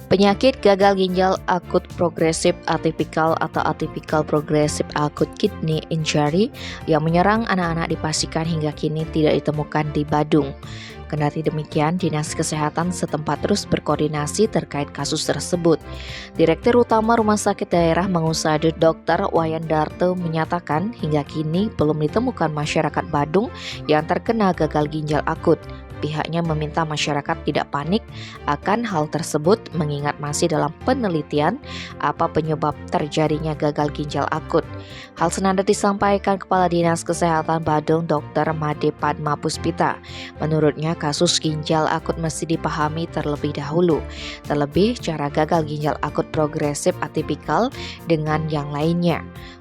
Penyakit gagal ginjal akut progresif atipikal atau atypical progressive acute kidney injury yang menyerang anak-anak dipastikan hingga kini tidak ditemukan di Badung. Kendati demikian, Dinas Kesehatan setempat terus berkoordinasi terkait kasus tersebut. Direktur Utama Rumah Sakit Daerah Mangusade Dr. Wayan Darto menyatakan hingga kini belum ditemukan masyarakat Badung yang terkena gagal ginjal akut. Pihaknya meminta masyarakat tidak panik akan hal tersebut mengingat masih dalam penelitian apa penyebab terjadinya gagal ginjal akut. Hal senada disampaikan Kepala Dinas Kesehatan Badung Dr. Made Padma Puspita. Menurutnya kasus ginjal akut mesti dipahami terlebih dahulu, terlebih cara gagal ginjal akut progresif atipikal dengan yang lainnya.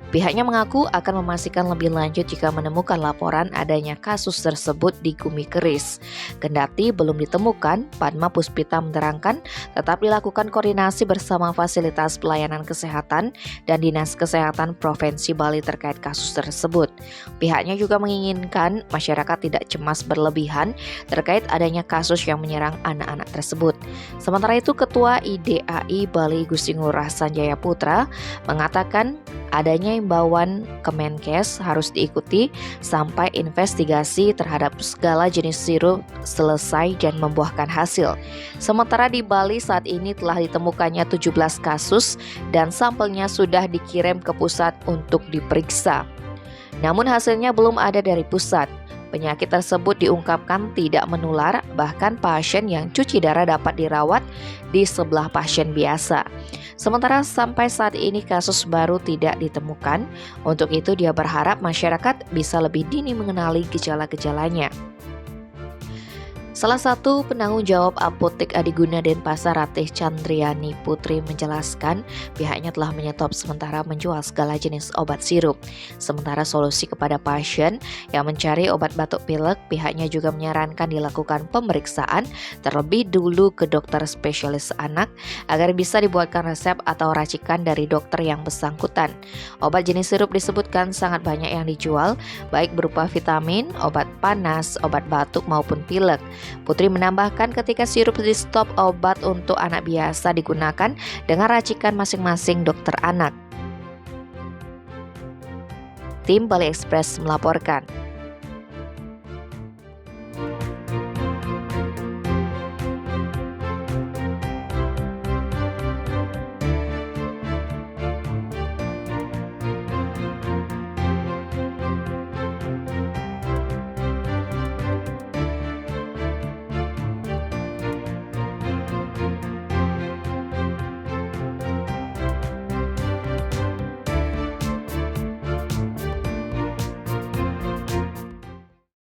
Pihaknya mengaku akan memastikan lebih lanjut jika menemukan laporan adanya kasus tersebut di Gumi Keris. Kendati belum ditemukan, Padma Puspita menerangkan tetap dilakukan koordinasi bersama fasilitas pelayanan kesehatan dan Dinas Kesehatan Provinsi Bali terkait kasus tersebut. Pihaknya juga menginginkan masyarakat tidak cemas berlebihan terkait adanya kasus yang menyerang anak-anak tersebut. Sementara itu, Ketua IDAI Bali Gusti Ngurah Sanjaya Putra mengatakan adanya imbauan Kemenkes harus diikuti sampai investigasi terhadap segala jenis sirup selesai dan membuahkan hasil. Sementara di Bali saat ini telah ditemukannya 17 kasus dan sampelnya sudah dikirim ke pusat untuk diperiksa. Namun hasilnya belum ada dari pusat. Penyakit tersebut diungkapkan tidak menular, bahkan pasien yang cuci darah dapat dirawat di sebelah pasien biasa. Sementara sampai saat ini kasus baru tidak ditemukan, untuk itu dia berharap masyarakat bisa lebih dini mengenali gejala-gejalanya. Salah satu penanggung jawab Apotek Adiguna Denpasar Ratih Chandriani Putri menjelaskan pihaknya telah menyetop sementara menjual segala jenis obat sirup. Sementara solusi kepada pasien yang mencari obat batuk pilek, pihaknya juga menyarankan dilakukan pemeriksaan terlebih dulu ke dokter spesialis anak agar bisa dibuatkan resep atau racikan dari dokter yang bersangkutan. Obat jenis sirup disebutkan sangat banyak yang dijual, baik berupa vitamin, obat panas, obat batuk maupun pilek. Putri menambahkan ketika sirup di stop obat untuk anak biasa digunakan dengan racikan masing-masing dokter anak. Tim Bali Express melaporkan.